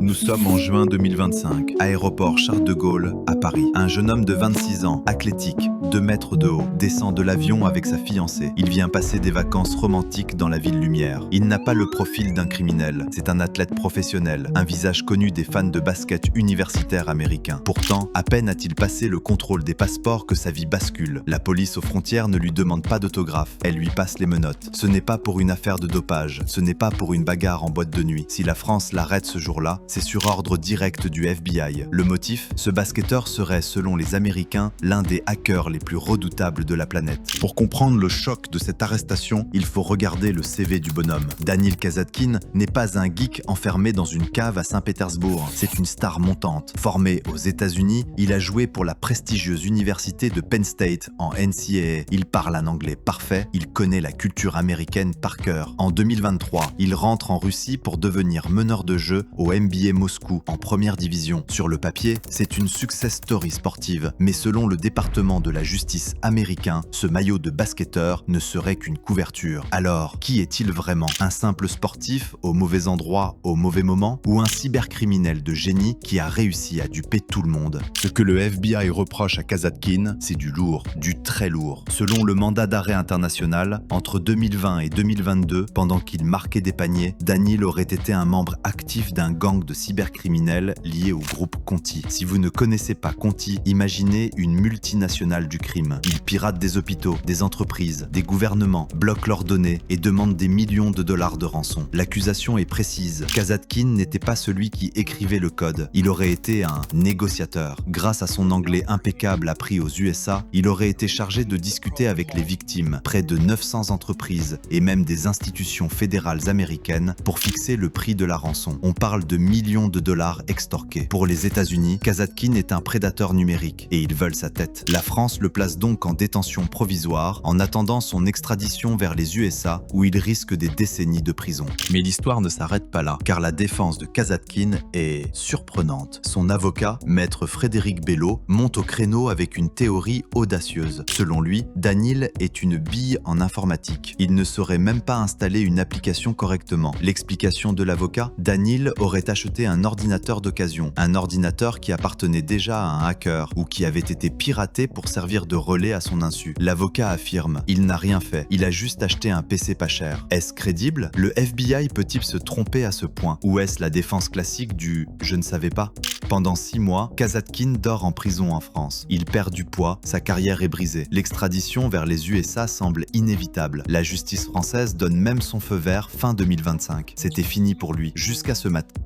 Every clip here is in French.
Nous sommes en juin 2025, aéroport Charles de Gaulle, à Paris. Un jeune homme de 26 ans, athlétique, 2 mètres de haut, descend de l'avion avec sa fiancée. Il vient passer des vacances romantiques dans la ville lumière. Il n'a pas le profil d'un criminel, c'est un athlète professionnel, un visage connu des fans de basket universitaires américains. Pourtant, à peine a-t-il passé le contrôle des passeports que sa vie bascule. La police aux frontières ne lui demande pas d'autographe, elle lui passe les menottes. Ce n'est pas pour une affaire de dopage, ce n'est pas pour une bagarre en boîte de nuit. Si la France l'arrête ce jour-là, c'est sur ordre direct du FBI. Le motif? Ce basketteur serait, selon les Américains, l'un des hackers les plus redoutables de la planète. Pour comprendre le choc de cette arrestation, il faut regarder le CV du bonhomme. Danil Kazatkin n'est pas un geek enfermé dans une cave à Saint-Pétersbourg, c'est une star montante. Formé aux États-Unis, il a joué pour la prestigieuse université de Penn State en NCAA. Il parle un anglais parfait, il connaît la culture américaine par cœur. En 2023, il rentre en Russie pour devenir meneur de jeu au NBA Moscou en première division. Sur le papier, c'est une success story sportive, mais selon le département de la justice américain, ce maillot de basketteur ne serait qu'une couverture. Alors, qui est-il vraiment? Un simple sportif au mauvais endroit au mauvais moment, ou un cybercriminel de génie qui a réussi à duper tout le monde? Ce que le FBI reproche à Kazatkin, c'est du lourd, du très lourd. Selon le mandat d'arrêt international, entre 2020 et 2022, pendant qu'il marquait des paniers, Danil aurait été un membre actif d'un gang de cybercriminels liés au groupe Conti. Si vous ne connaissez pas Conti, imaginez une multinationale du crime. Ils piratent des hôpitaux, des entreprises, des gouvernements, bloquent leurs données et demandent des millions de dollars de rançon. L'accusation est précise. Kazatkin n'était pas celui qui écrivait le code. Il aurait été un négociateur. Grâce à son anglais impeccable appris aux USA, il aurait été chargé de discuter avec les victimes, près de 900 entreprises et même des institutions fédérales américaines pour fixer le prix de la rançon. On parle de millions de dollars extorqués. Pour les États-Unis, Kazatkin est un prédateur numérique et ils veulent sa tête. La France le place donc en détention provisoire en attendant son extradition vers les USA où il risque des décennies de prison. Mais l'histoire ne s'arrête pas là, car la défense de Kazatkin est surprenante. Son avocat, maître Frédéric Bello, monte au créneau avec une théorie audacieuse. Selon lui, Danil est une bille en informatique. Il ne saurait même pas installer une application correctement. L'explication de l'avocat? Danil aurait acheté un ordinateur d'occasion, un ordinateur qui appartenait déjà à un hacker ou qui avait été piraté pour servir de relais à son insu. L'avocat affirme, il n'a rien fait, il a juste acheté un PC pas cher. Est-ce crédible? Le FBI peut-il se tromper à ce point? Ou est-ce la défense classique du « je ne savais pas » ? Pendant 6 mois, Kazatkin dort en prison en France. Il perd du poids, sa carrière est brisée. L'extradition vers les USA semble inévitable. La justice française donne même son feu vert fin 2025. C'était fini pour lui, jusqu'à ce matin.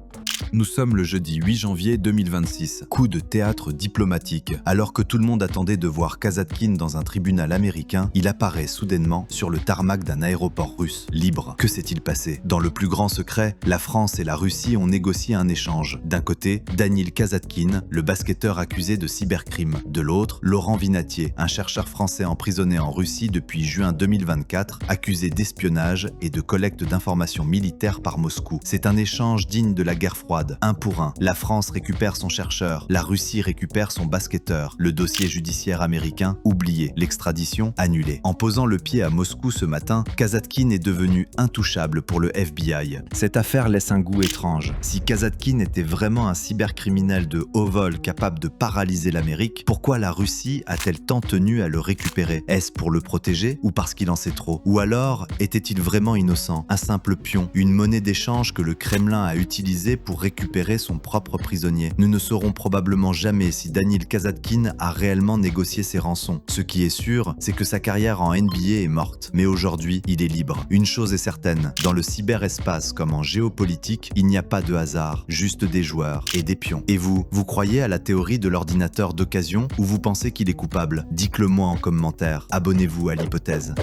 Nous sommes le jeudi 8 janvier 2026. Coup de théâtre diplomatique. Alors que tout le monde attendait de voir Kazatkin dans un tribunal américain, il apparaît soudainement sur le tarmac d'un aéroport russe, libre. Que s'est-il passé? Dans le plus grand secret, la France et la Russie ont négocié un échange. D'un côté, Danil Kazatkin, le basketteur accusé de cybercrime. De l'autre, Laurent Vinatier, un chercheur français emprisonné en Russie depuis juin 2024, accusé d'espionnage et de collecte d'informations militaires par Moscou. C'est un échange digne de la guerre froide. Un pour un. La France récupère son chercheur, la Russie récupère son basketteur. Le dossier judiciaire américain oublié, l'extradition annulée. En posant le pied à Moscou ce matin, Kazatkin est devenu intouchable pour le FBI. Cette affaire laisse un goût étrange. Si Kazatkin était vraiment un cybercriminel de haut vol capable de paralyser l'Amérique, pourquoi la Russie a-t-elle tant tenu à le récupérer? Est-ce pour le protéger ou parce qu'il en sait trop? Ou alors était-il vraiment innocent, un simple pion, une monnaie d'échange que le Kremlin a utilisée pour récupérer son propre prisonnier? Nous ne saurons probablement jamais si Danil Kazatkin a réellement négocié ses rançons. Ce qui est sûr, c'est que sa carrière en NBA est morte. Mais aujourd'hui, il est libre. Une chose est certaine, dans le cyberespace comme en géopolitique, il n'y a pas de hasard, juste des joueurs et des pions. Et vous croyez à la théorie de l'ordinateur d'occasion ou vous pensez qu'il est coupable? Dites-le moi en commentaire. Abonnez-vous à l'hypothèse.